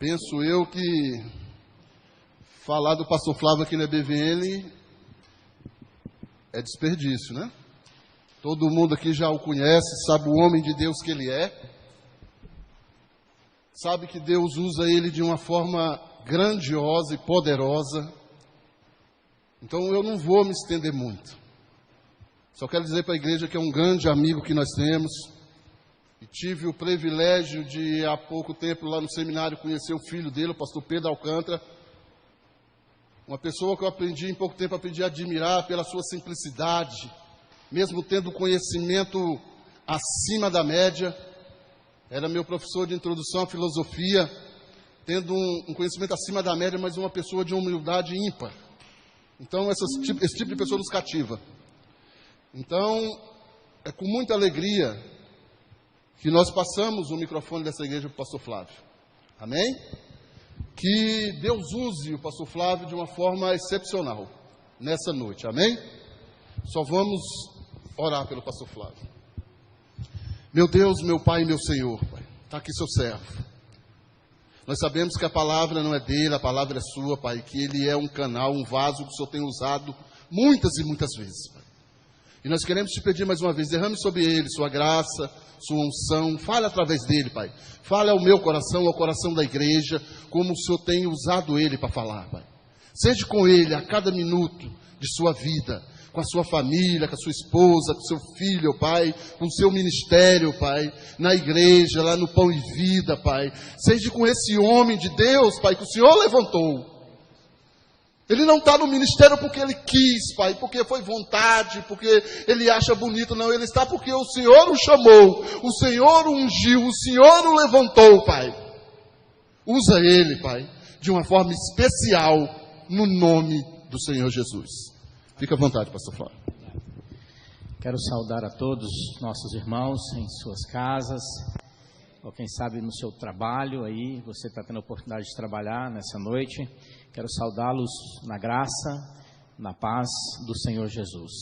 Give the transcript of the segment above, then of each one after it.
Penso eu que falar do pastor Flávio aqui na BVN é desperdício, né? Todo mundo aqui já o conhece, sabe o homem de Deus que ele é. Sabe que Deus usa ele de uma forma grandiosa e poderosa. Então eu não vou me estender muito. Só quero dizer para a igreja que é um grande amigo que nós temos. E tive o privilégio de, há pouco tempo, lá no seminário, conhecer o filho dele, o pastor Pedro Alcântara. Uma pessoa que eu aprendi em pouco tempo, aprendi a admirar pela sua simplicidade, mesmo tendo conhecimento acima da média. Era meu professor de introdução à filosofia, tendo um conhecimento acima da média, mas uma pessoa de humildade ímpar. Então, esse tipo de pessoa nos cativa. Então, é com muita alegria que nós passamos o microfone dessa igreja para o pastor Flávio. Amém? Que Deus use o pastor Flávio de uma forma excepcional nessa noite. Amém? Só vamos orar pelo pastor Flávio. Meu Deus, meu Pai e meu Senhor, Pai, está aqui seu servo. Nós sabemos que a palavra não é dele, a palavra é sua, Pai, que ele é um canal, um vaso que o Senhor tem usado muitas e muitas vezes, Pai. E nós queremos te pedir mais uma vez, derrame sobre ele sua graça, sua unção, fale através dele, Pai. Fale ao meu coração, ao coração da igreja, como o Senhor tem usado ele para falar, Pai. Seja com ele a cada minuto de sua vida, com a sua família, com a sua esposa, com o seu filho, Pai, com o seu ministério, Pai, na igreja, lá no Pão e Vida, Pai. Seja com esse homem de Deus, Pai, que o Senhor levantou. Ele não está no ministério porque ele quis, Pai, porque foi vontade, porque ele acha bonito, não. Ele está porque o Senhor o chamou, o Senhor o ungiu, o Senhor o levantou, Pai. Usa ele, Pai, de uma forma especial, no nome do Senhor Jesus. Fica à vontade, pastor Flávio. Quero saudar a todos nossos irmãos em suas casas, ou quem sabe no seu trabalho aí, você está tendo a oportunidade de trabalhar nessa noite. Quero saudá-los na graça, na paz do Senhor Jesus.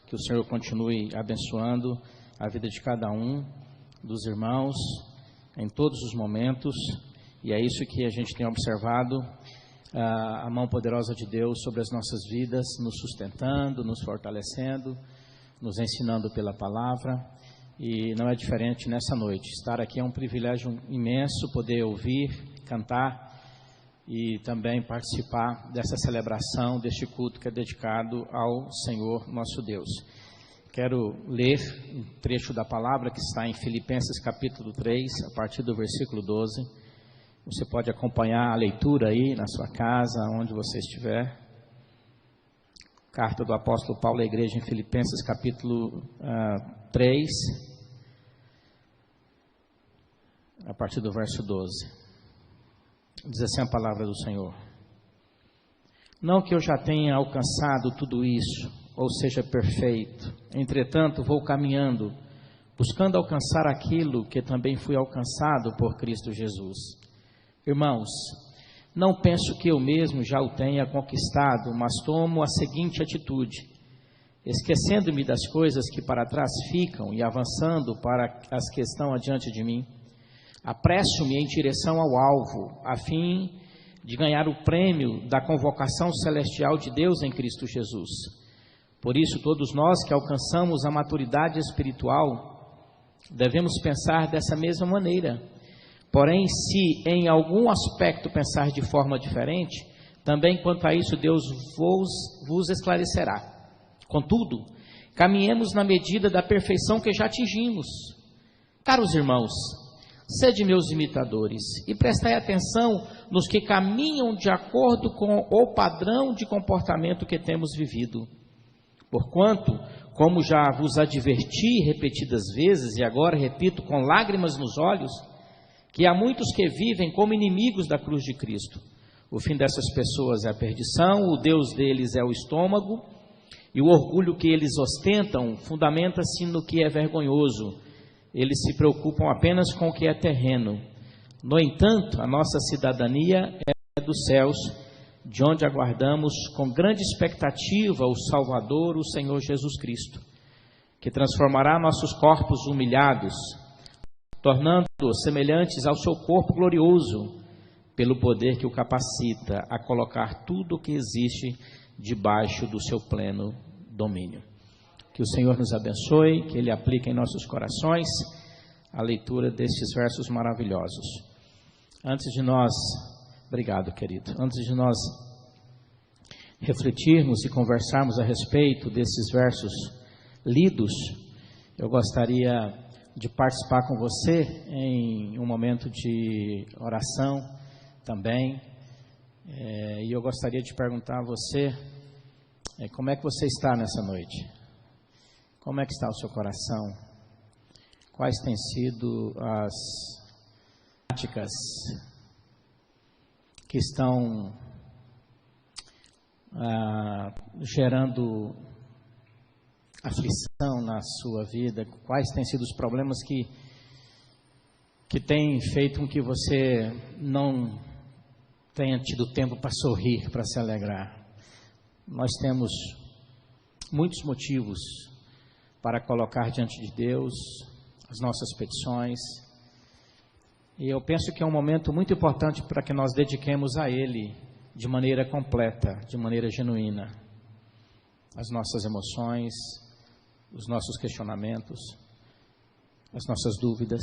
Que o Senhor continue abençoando a vida de cada um dos irmãos em todos os momentos. E é isso que a gente tem observado, a mão poderosa de Deus sobre as nossas vidas, nos sustentando, nos fortalecendo, nos ensinando pela palavra. E não é diferente nessa noite. Estar aqui é um privilégio imenso, poder ouvir, cantar e também participar dessa celebração, deste culto que é dedicado ao Senhor nosso Deus. Quero ler um trecho da palavra que está em Filipenses capítulo 3, a partir do versículo 12. Você pode acompanhar a leitura aí na sua casa, onde você estiver. Carta do apóstolo Paulo à igreja em Filipenses capítulo 3, a partir do verso 12. Diz assim a palavra do Senhor: não que eu já tenha alcançado tudo isso, ou seja perfeito, entretanto vou caminhando, buscando alcançar aquilo que também fui alcançado por Cristo Jesus. Irmãos, não penso que eu mesmo já o tenha conquistado, mas tomo a seguinte atitude: esquecendo-me das coisas que para trás ficam e avançando para as que estão adiante de mim, apresso-me em direção ao alvo, a fim de ganhar o prêmio da convocação celestial de Deus em Cristo Jesus. Por isso, todos nós que alcançamos a maturidade espiritual, devemos pensar dessa mesma maneira. Porém, se em algum aspecto pensar de forma diferente, também quanto a isso Deus vos esclarecerá. Contudo, caminhemos na medida da perfeição que já atingimos. Caros irmãos, sede meus imitadores e prestai atenção nos que caminham de acordo com o padrão de comportamento que temos vivido. Porquanto, como já vos adverti repetidas vezes, e agora repito com lágrimas nos olhos, que há muitos que vivem como inimigos da cruz de Cristo. O fim dessas pessoas é a perdição, o Deus deles é o estômago, e o orgulho que eles ostentam fundamenta-se no que é vergonhoso. Eles se preocupam apenas com o que é terreno. No entanto, a nossa cidadania é dos céus, de onde aguardamos com grande expectativa o Salvador, o Senhor Jesus Cristo, que transformará nossos corpos humilhados, tornando-os semelhantes ao seu corpo glorioso, pelo poder que o capacita a colocar tudo o que existe debaixo do seu pleno domínio. Que o Senhor nos abençoe, que Ele aplique em nossos corações a leitura destes versos maravilhosos. Obrigado, querido. Antes de nós refletirmos e conversarmos a respeito desses versos lidos, eu gostaria de participar com você em um momento de oração também. E eu gostaria de perguntar a você, como é que você está nessa noite? Como é que está o seu coração? Quais têm sido as práticas que estão gerando aflição na sua vida? Quais têm sido os problemas que têm feito com que você não tenha tido tempo para sorrir, para se alegrar? Nós temos muitos motivos para colocar diante de Deus as nossas petições, e eu penso que é um momento muito importante para que nós dediquemos a Ele de maneira completa, de maneira genuína, as nossas emoções, os nossos questionamentos, as nossas dúvidas.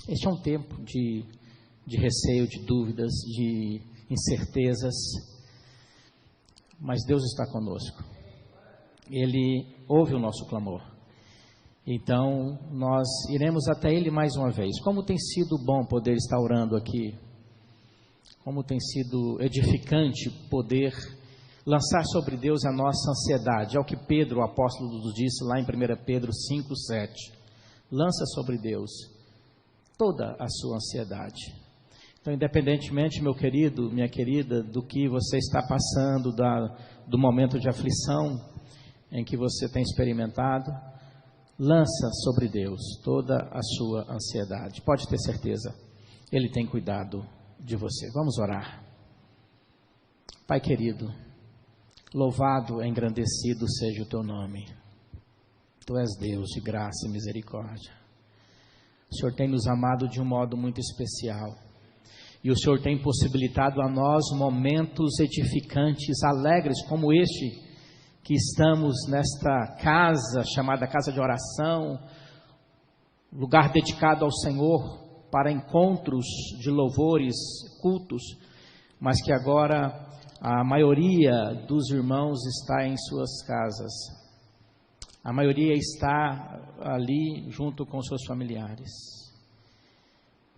Este é um tempo de receio, de dúvidas, de incertezas, mas Deus está conosco. Ele ouve o nosso clamor. Então, nós iremos até Ele mais uma vez. Como tem sido bom poder estar orando aqui. Como tem sido edificante poder lançar sobre Deus a nossa ansiedade. É o que Pedro, o apóstolo, nos disse lá em 1 Pedro 5:7. Lança sobre Deus toda a sua ansiedade. Então, independentemente, meu querido, minha querida, do que você está passando, do momento de aflição em que você tem experimentado, lança sobre Deus toda a sua ansiedade. Pode ter certeza, Ele tem cuidado de você. Vamos orar. Pai querido, louvado e engrandecido seja o Teu nome. Tu és Deus de graça e misericórdia. O Senhor tem nos amado de um modo muito especial. E o Senhor tem possibilitado a nós momentos edificantes, alegres, como este, que estamos nesta casa, chamada casa de oração, lugar dedicado ao Senhor, para encontros de louvores, cultos, mas que agora a maioria dos irmãos está em suas casas. A maioria está ali junto com seus familiares.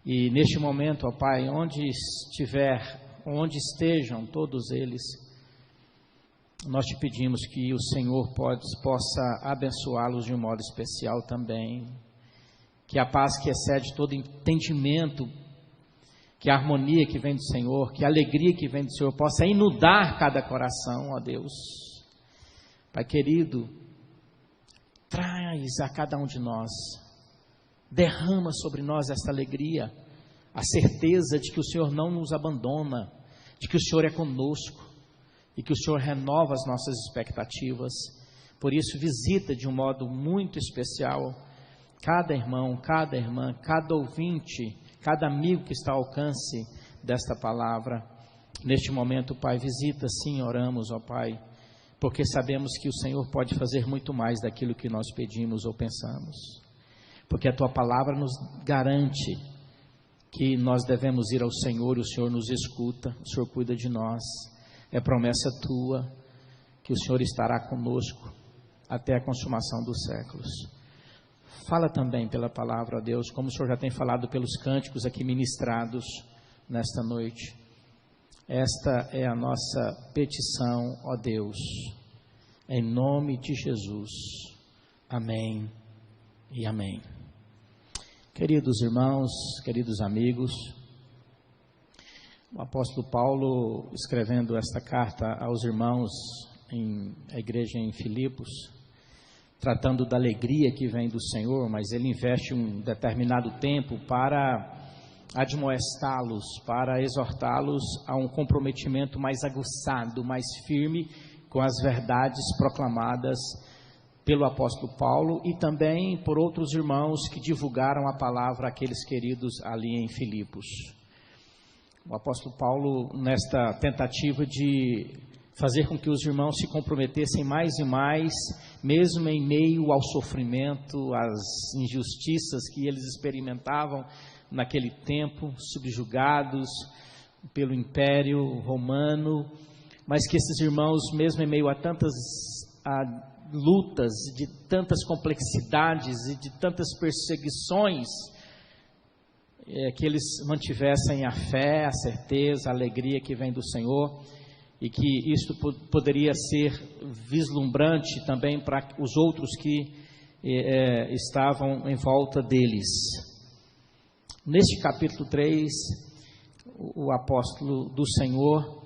E neste momento, ó Pai, onde estejam todos eles, nós te pedimos que o Senhor possa abençoá-los de um modo especial também. Que a paz que excede todo entendimento, que a harmonia que vem do Senhor, que a alegria que vem do Senhor possa inundar cada coração, ó Deus. Pai querido, traz a cada um de nós, derrama sobre nós esta alegria, a certeza de que o Senhor não nos abandona, de que o Senhor é conosco e que o Senhor renova as nossas expectativas. Por isso, visita de um modo muito especial cada irmão, cada irmã, cada ouvinte, cada amigo que está ao alcance desta palavra. Neste momento, Pai, visita sim, oramos, ó Pai, porque sabemos que o Senhor pode fazer muito mais daquilo que nós pedimos ou pensamos. Porque a Tua palavra nos garante que nós devemos ir ao Senhor, e o Senhor nos escuta, o Senhor cuida de nós. É promessa Tua que o Senhor estará conosco até a consumação dos séculos. Fala também pela palavra, ó Deus, como o Senhor já tem falado pelos cânticos aqui ministrados nesta noite. Esta é a nossa petição, ó Deus, em nome de Jesus. Amém e amém. Queridos irmãos, queridos amigos, o apóstolo Paulo, escrevendo esta carta aos irmãos a igreja em Filipos, tratando da alegria que vem do Senhor, mas ele investe um determinado tempo para admoestá-los, para exortá-los a um comprometimento mais aguçado, mais firme com as verdades proclamadas pelo apóstolo Paulo e também por outros irmãos que divulgaram a palavra àqueles queridos ali em Filipos. O apóstolo Paulo, nesta tentativa de fazer com que os irmãos se comprometessem mais e mais, mesmo em meio ao sofrimento, às injustiças que eles experimentavam naquele tempo, subjugados pelo Império Romano, mas que esses irmãos, mesmo em meio a tantas lutas, de tantas complexidades e de tantas perseguições, que eles mantivessem a fé, a certeza, a alegria que vem do Senhor, e que isto poderia ser vislumbrante também para os outros que estavam em volta deles. Neste capítulo 3, o apóstolo do Senhor,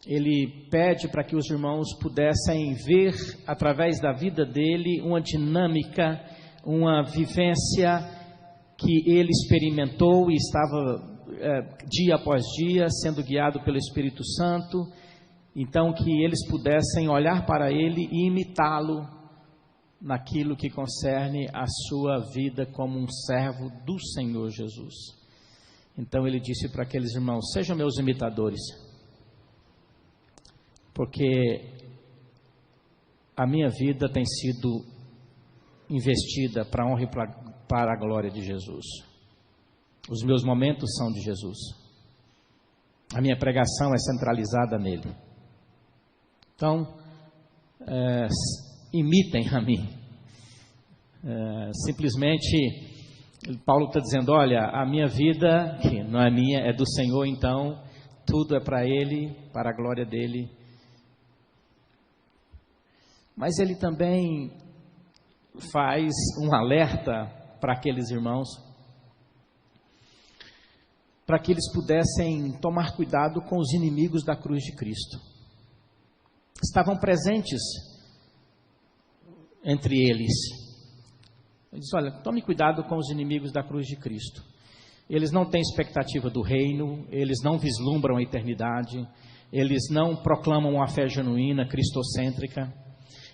ele pede para que os irmãos pudessem ver, através da vida dele, uma dinâmica, uma vivência que ele experimentou e estava dia após dia sendo guiado pelo Espírito Santo. Então, que eles pudessem olhar para ele e imitá-lo naquilo que concerne a sua vida como um servo do Senhor Jesus. Então, ele disse para aqueles irmãos: sejam meus imitadores, porque a minha vida tem sido investida para a honra e para a glória de Jesus. Os meus momentos são de Jesus. A minha pregação é centralizada nele. Então, imitem a mim. Simplesmente, Paulo está dizendo: olha, a minha vida, que não é minha, é do Senhor, então tudo é para Ele, para a glória dEle. Mas ele também faz um alerta para aqueles irmãos, para que eles pudessem tomar cuidado com os inimigos da cruz de Cristo. Estavam presentes entre eles. Ele diz: olha, tome cuidado com os inimigos da cruz de Cristo. Eles não têm expectativa do reino, eles não vislumbram a eternidade, eles não proclamam a fé genuína, cristocêntrica,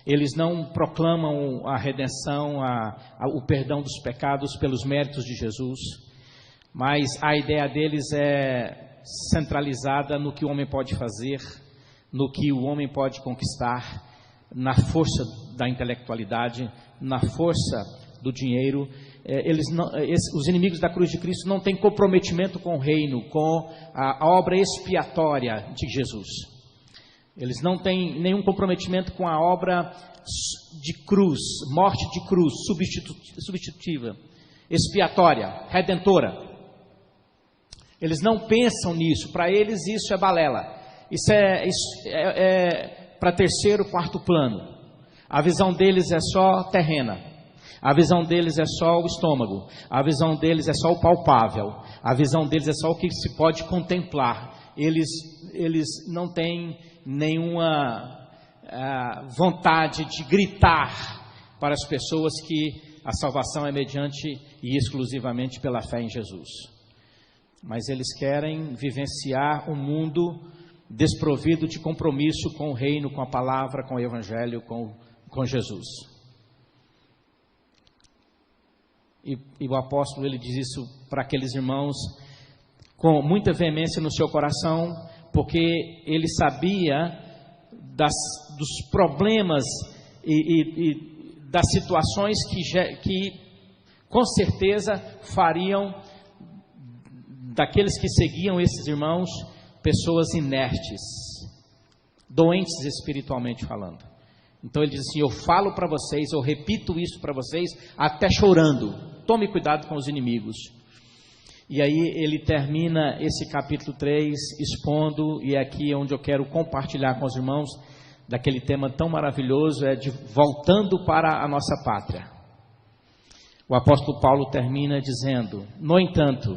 eles não proclamam a redenção, o perdão dos pecados pelos méritos de Jesus, mas a ideia deles é centralizada no que o homem pode fazer, no que o homem pode conquistar, na força da intelectualidade, na força do dinheiro. Os inimigos da cruz de Cristo não têm comprometimento com o reino, com a obra expiatória de Jesus. Eles não têm nenhum comprometimento com a obra de cruz, morte de cruz, substitutiva, expiatória, redentora. Eles não pensam nisso. Para eles isso é balela. Isso é para terceiro, quarto plano. A visão deles é só terrena. A visão deles é só o estômago. A visão deles é só o palpável. A visão deles é só o que se pode contemplar. Eles não têm nenhuma vontade de gritar para as pessoas que a salvação é mediante e exclusivamente pela fé em Jesus. Mas eles querem vivenciar um mundo desprovido de compromisso com o reino, com a palavra, com o evangelho, com Jesus. E o apóstolo, ele diz isso para aqueles irmãos com muita veemência no seu coração, porque ele sabia dos problemas e das situações que com certeza fariam daqueles que seguiam esses irmãos pessoas inertes, doentes espiritualmente falando. Então ele diz assim: eu falo para vocês, eu repito isso para vocês, até chorando, tome cuidado com os inimigos. E aí ele termina esse capítulo 3 expondo, e é aqui onde eu quero compartilhar com os irmãos, daquele tema tão maravilhoso, de voltando para a nossa pátria. O apóstolo Paulo termina dizendo: no entanto,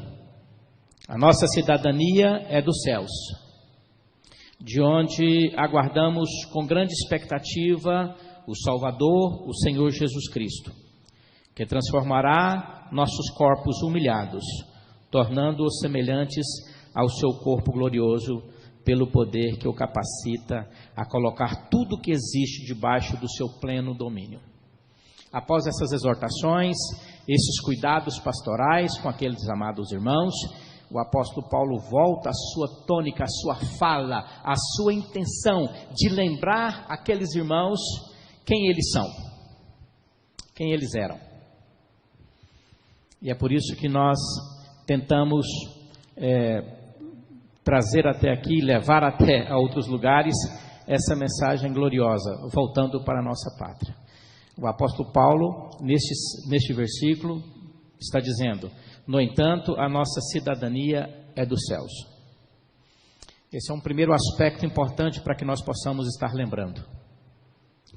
a nossa cidadania é dos céus, de onde aguardamos com grande expectativa o Salvador, o Senhor Jesus Cristo, que transformará nossos corpos humilhados, tornando-os semelhantes ao seu corpo glorioso, pelo poder que o capacita a colocar tudo que existe debaixo do seu pleno domínio. Após essas exortações, esses cuidados pastorais com aqueles amados irmãos, o apóstolo Paulo volta à sua tônica, à sua fala, à sua intenção de lembrar aqueles irmãos quem eles são, quem eles eram. E é por isso que nós tentamos trazer até aqui, levar até a outros lugares essa mensagem gloriosa, voltando para a nossa pátria. O apóstolo Paulo, neste versículo, está dizendo: no entanto, a nossa cidadania é dos céus. Esse é um primeiro aspecto importante para que nós possamos estar lembrando,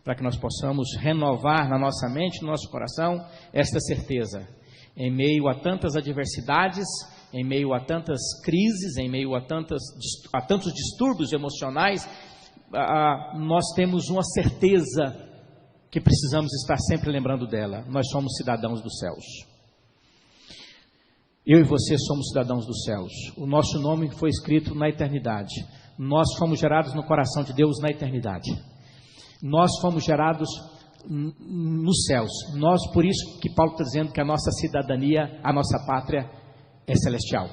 para que nós possamos renovar na nossa mente, no nosso coração, esta certeza. Em meio a tantas adversidades, em meio a tantas crises, em meio a tantos distúrbios emocionais, nós temos uma certeza que precisamos estar sempre lembrando dela: nós somos cidadãos dos céus. Eu e você somos cidadãos dos céus. O nosso nome foi escrito na eternidade. Nós fomos gerados no coração de Deus na eternidade. Nós fomos gerados nos céus. Por isso que Paulo está dizendo que a nossa cidadania, a nossa pátria é celestial.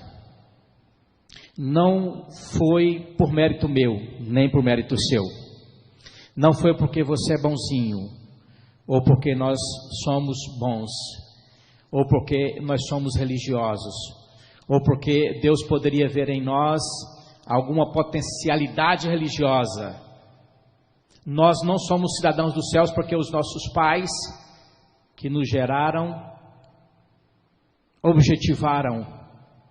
Não foi por mérito meu, nem por mérito seu. Não foi porque você é bonzinho, ou porque nós somos bons, ou porque nós somos religiosos, ou porque Deus poderia ver em nós alguma potencialidade religiosa. Nós não somos cidadãos dos céus porque os nossos pais, que nos geraram, objetivaram,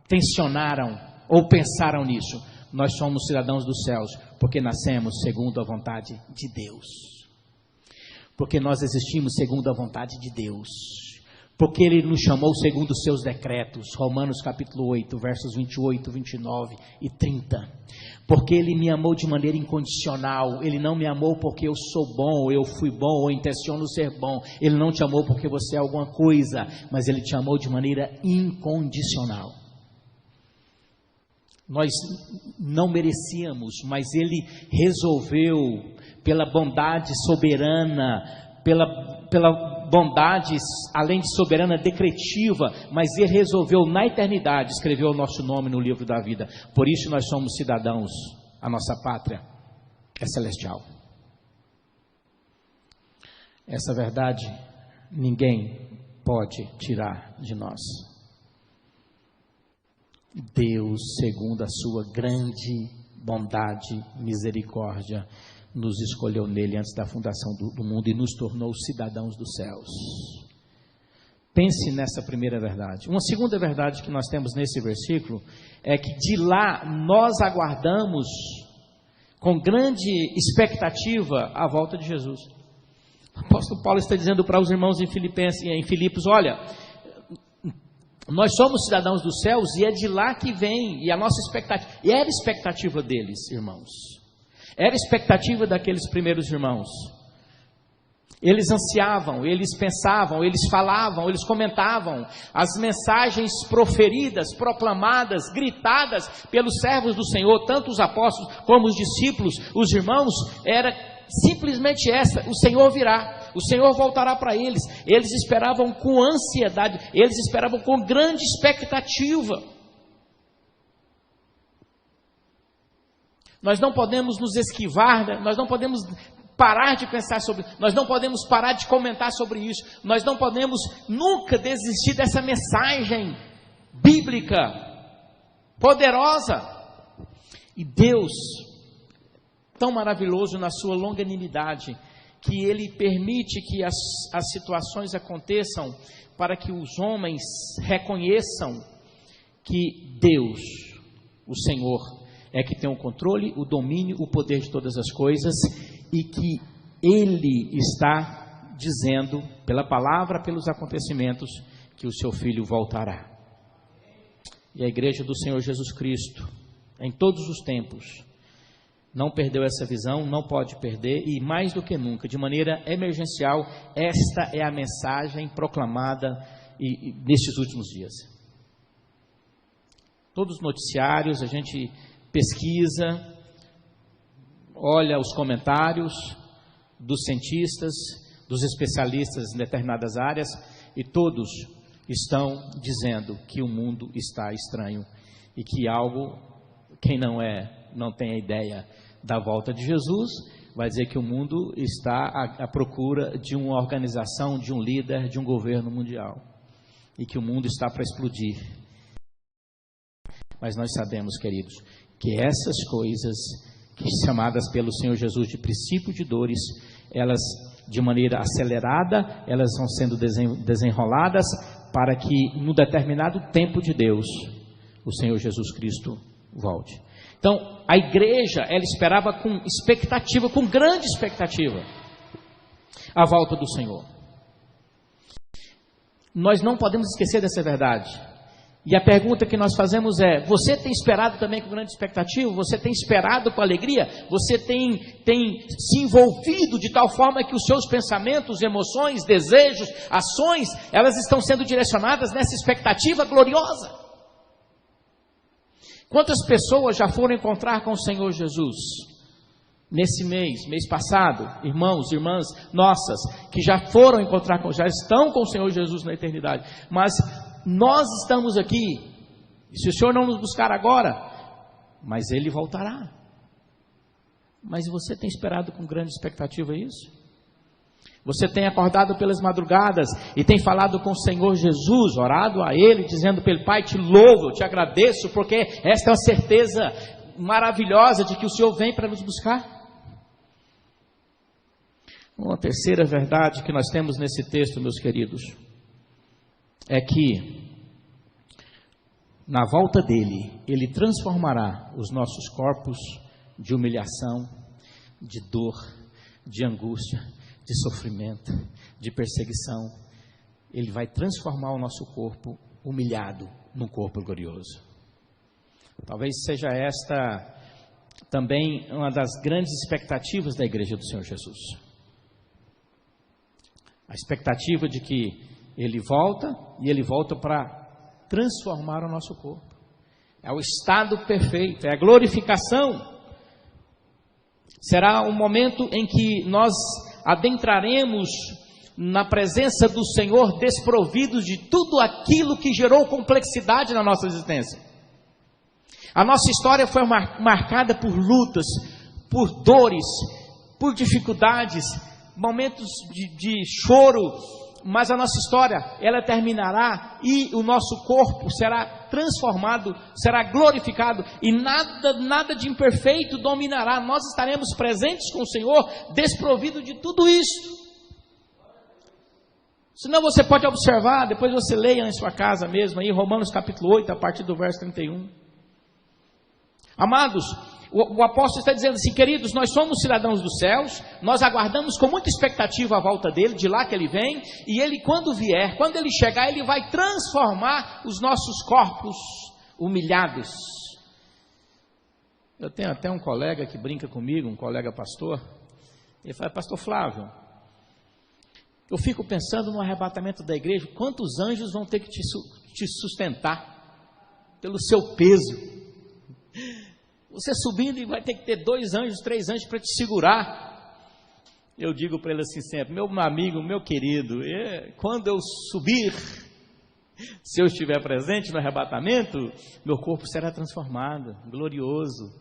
tensionaram ou pensaram nisso. Nós somos cidadãos dos céus porque nascemos segundo a vontade de Deus, porque nós existimos segundo a vontade de Deus, porque Ele nos chamou segundo os seus decretos. Romanos capítulo 8, versos 28, 29 e 30. Porque Ele me amou de maneira incondicional. Ele não me amou porque eu sou bom, ou eu fui bom, ou intenciono ser bom. Ele não te amou porque você é alguma coisa, mas Ele te amou de maneira incondicional. Nós não merecíamos, mas Ele resolveu, pela bondade soberana, pela bondade, além de soberana, decretiva, mas Ele resolveu na eternidade escrever o nosso nome no livro da vida. Por isso nós somos cidadãos. A nossa pátria é celestial. Essa verdade ninguém pode tirar de nós. Deus, segundo a sua grande bondade, misericórdia, nos escolheu nele antes da fundação do mundo e nos tornou cidadãos dos céus. Pense nessa primeira verdade. Uma segunda verdade que nós temos nesse versículo é que de lá nós aguardamos com grande expectativa a volta de Jesus. O apóstolo Paulo está dizendo para os irmãos em Filipos: olha, nós somos cidadãos dos céus e é de lá que vem, e a nossa expectativa, e era a expectativa deles, irmãos. Era a expectativa daqueles primeiros irmãos. Eles ansiavam, eles pensavam, eles falavam, eles comentavam. As mensagens proferidas, proclamadas, gritadas pelos servos do Senhor, tanto os apóstolos como os discípulos, os irmãos, era simplesmente essa: o Senhor virá, o Senhor voltará para eles. Eles esperavam com ansiedade, eles esperavam com grande expectativa. Nós não podemos nos esquivar, nós não podemos parar de pensar sobre, nós não podemos parar de comentar sobre isso, nós não podemos nunca desistir dessa mensagem bíblica, poderosa. E Deus, tão maravilhoso na sua longanimidade, que Ele permite que as situações aconteçam para que os homens reconheçam que Deus, o Senhor, é que tem o controle, o domínio, o poder de todas as coisas, e que Ele está dizendo, pela palavra, pelos acontecimentos, que o seu Filho voltará. E a igreja do Senhor Jesus Cristo, em todos os tempos, não perdeu essa visão, não pode perder, e mais do que nunca, de maneira emergencial, esta é a mensagem proclamada nestes últimos dias. Todos os noticiários, a gente pesquisa, olha os comentários dos cientistas, dos especialistas em determinadas áreas, e todos estão dizendo que o mundo está estranho e que quem não tem a ideia da volta de Jesus, vai dizer que o mundo está à procura de uma organização, de um líder, de um governo mundial, e que o mundo está para explodir. Mas nós sabemos, queridos, que essas coisas, que chamadas pelo Senhor Jesus de princípio de dores, elas, de maneira acelerada, elas vão sendo desenroladas para que, no determinado tempo de Deus, o Senhor Jesus Cristo volte. Então, a igreja, ela esperava com expectativa, com grande expectativa, a volta do Senhor. Nós não podemos esquecer dessa verdade. E a pergunta que nós fazemos é: você tem esperado também com grande expectativa? Você tem esperado com alegria? Você tem se envolvido de tal forma que os seus pensamentos, emoções, desejos, ações, elas estão sendo direcionadas nessa expectativa gloriosa? Quantas pessoas já foram encontrar com o Senhor Jesus nesse mês passado, irmãos, irmãs nossas, que já estão com o Senhor Jesus na eternidade, mas nós estamos aqui, e se o Senhor não nos buscar agora, mas Ele voltará. Mas você tem esperado com grande expectativa isso? Você tem acordado pelas madrugadas e tem falado com o Senhor Jesus, orado a Ele, dizendo para Ele: Pai, te louvo, te agradeço, porque esta é uma certeza maravilhosa de que o Senhor vem para nos buscar? Uma terceira verdade que nós temos nesse texto, meus queridos, é que na volta dele, Ele transformará os nossos corpos de humilhação, de dor, de angústia, de sofrimento, de perseguição. Ele vai transformar o nosso corpo humilhado num corpo glorioso. Talvez seja esta também uma das grandes expectativas da igreja do Senhor Jesus. A expectativa de que Ele volta, e Ele volta para transformar o nosso corpo. É o estado perfeito, é a glorificação. Será um momento em que nós adentraremos na presença do Senhor desprovidos de tudo aquilo que gerou complexidade na nossa existência. A nossa história foi marcada por lutas, por dores, por dificuldades, momentos de choro, mas a nossa história, ela terminará e o nosso corpo será transformado, será glorificado, e nada de imperfeito dominará. Nós estaremos presentes com o Senhor, desprovido de tudo isso. Senão você pode observar, depois você leia em sua casa mesmo, aí Romanos capítulo 8, a partir do verso 31. Amados, o apóstolo está dizendo assim: queridos, nós somos cidadãos dos céus, nós aguardamos com muita expectativa a volta dele, de lá que ele vem, e ele, quando vier, quando ele chegar, ele vai transformar os nossos corpos humilhados. Eu tenho até um colega que brinca comigo, um colega pastor, ele fala: Pastor Flávio, eu fico pensando no arrebatamento da igreja, quantos anjos vão ter que te sustentar pelo seu peso? Você subindo e vai ter que ter 2 anjos, 3 anjos para te segurar. Eu digo para ele assim sempre: meu amigo, meu querido, quando eu subir, se eu estiver presente no arrebatamento, meu corpo será transformado, glorioso.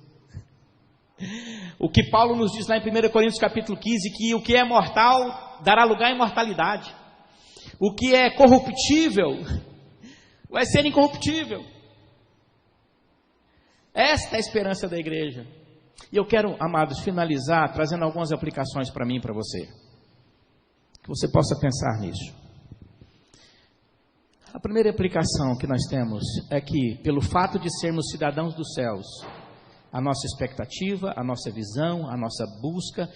O que Paulo nos diz lá em 1 Coríntios capítulo 15, que o que é mortal dará lugar à imortalidade. O que é corruptível vai ser incorruptível. Esta é a esperança da igreja. E eu quero, amados, finalizar trazendo algumas aplicações para mim e para você, que você possa pensar nisso. A primeira aplicação que nós temos é que, pelo fato de sermos cidadãos dos céus, a nossa expectativa, a nossa visão, a nossa busca,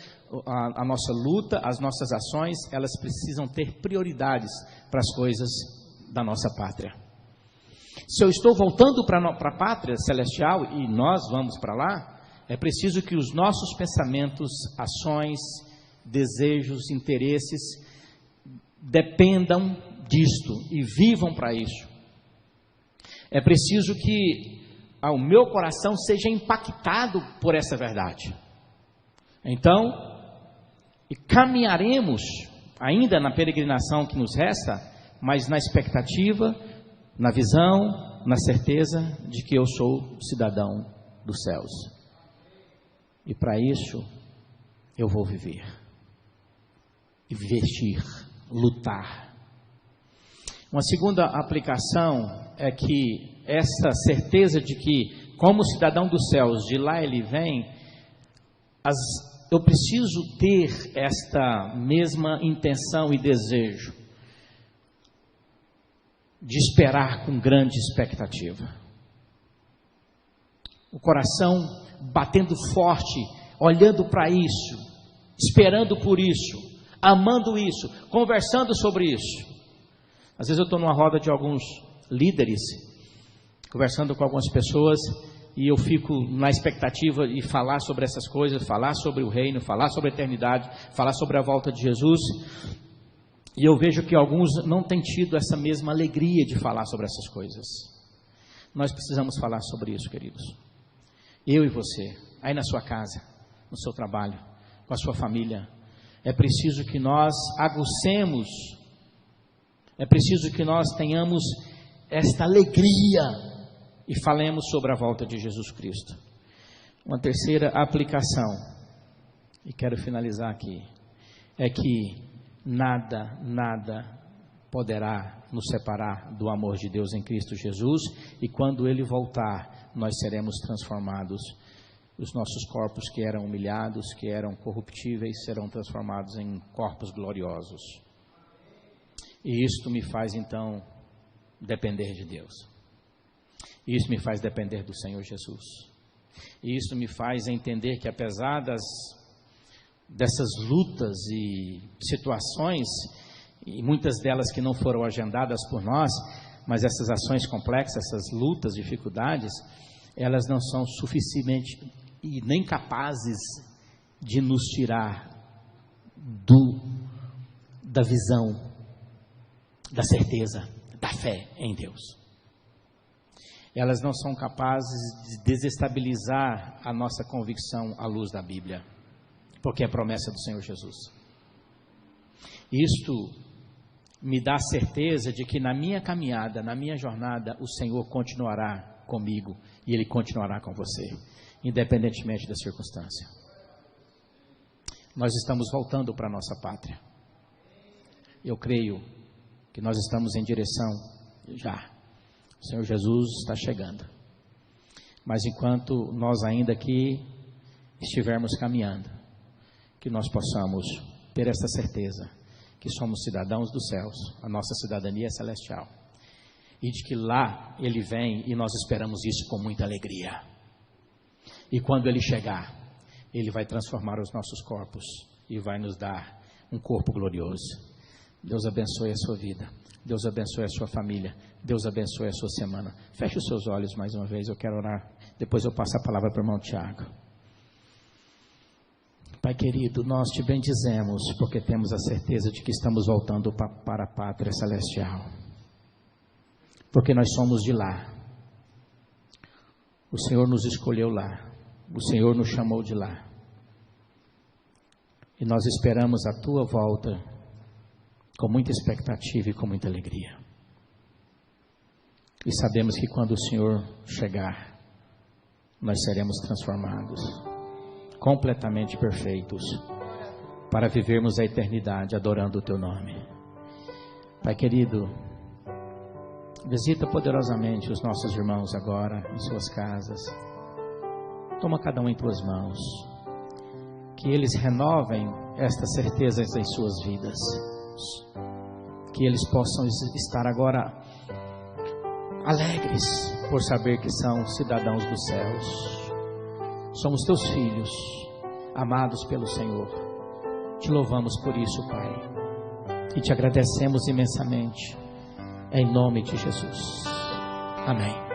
a nossa luta, as nossas ações, elas precisam ter prioridades para as coisas da nossa pátria. Se eu estou voltando para a pátria celestial e nós vamos para lá, é preciso que os nossos pensamentos, ações, desejos, interesses dependam disto e vivam para isso. É preciso que o meu coração seja impactado por essa verdade. Então, caminharemos ainda na peregrinação que nos resta, mas na expectativa, na visão, na certeza de que eu sou cidadão dos céus. E para isso, eu vou viver, investir, lutar. Uma segunda aplicação é que essa certeza de que, como cidadão dos céus, de lá ele vem, eu preciso ter esta mesma intenção e desejo de esperar com grande expectativa. O coração batendo forte, olhando para isso, esperando por isso, amando isso, conversando sobre isso. Às vezes eu estou numa roda de alguns líderes, conversando com algumas pessoas, e eu fico na expectativa de falar sobre essas coisas, falar sobre o reino, falar sobre a eternidade, falar sobre a volta de Jesus. E eu vejo que alguns não têm tido essa mesma alegria de falar sobre essas coisas. Nós precisamos falar sobre isso, queridos. Eu e você, aí na sua casa, no seu trabalho, com a sua família. É preciso que nós aguçemos, é preciso que nós tenhamos esta alegria e falemos sobre a volta de Jesus Cristo. Uma terceira aplicação, e quero finalizar aqui, é que nada poderá nos separar do amor de Deus em Cristo Jesus, e quando Ele voltar, nós seremos transformados. Os nossos corpos que eram humilhados, que eram corruptíveis, serão transformados em corpos gloriosos. E isto me faz então depender de Deus. Isso me faz depender do Senhor Jesus. E isso me faz entender que apesar dessas lutas e situações, e muitas delas que não foram agendadas por nós, mas essas ações complexas, essas lutas, dificuldades, elas não são suficientemente e nem capazes de nos tirar da visão, da certeza, da fé em Deus. Elas não são capazes de desestabilizar a nossa convicção à luz da Bíblia, porque é promessa do Senhor Jesus. Isto me dá certeza de que na minha caminhada, na minha jornada, o Senhor continuará comigo e Ele continuará com você, independentemente da circunstância. Nós estamos voltando para a nossa pátria. Eu creio que nós estamos em direção já. O Senhor Jesus está chegando. Mas enquanto nós ainda aqui estivermos caminhando, que nós possamos ter essa certeza que somos cidadãos dos céus, a nossa cidadania é celestial, e de que lá Ele vem e nós esperamos isso com muita alegria. E quando Ele chegar, Ele vai transformar os nossos corpos e vai nos dar um corpo glorioso. Deus abençoe a sua vida, Deus abençoe a sua família, Deus abençoe a sua semana. Feche os seus olhos mais uma vez, eu quero orar, depois eu passo a palavra para o irmão Tiago. Pai querido, nós te bendizemos porque temos a certeza de que estamos voltando para a pátria celestial, porque nós somos de lá. O Senhor nos escolheu lá, o Senhor nos chamou de lá, e nós esperamos a tua volta com muita expectativa e com muita alegria. E sabemos que quando o Senhor chegar, nós seremos transformados, completamente perfeitos, para vivermos a eternidade adorando o teu nome. Pai querido, visita poderosamente os nossos irmãos agora em suas casas. Toma cada um em tuas mãos, que eles renovem estas certezas em suas vidas, que eles possam estar agora alegres por saber que são cidadãos dos céus. Somos teus filhos, amados pelo Senhor. Te louvamos por isso, Pai, e te agradecemos imensamente, em nome de Jesus. Amém.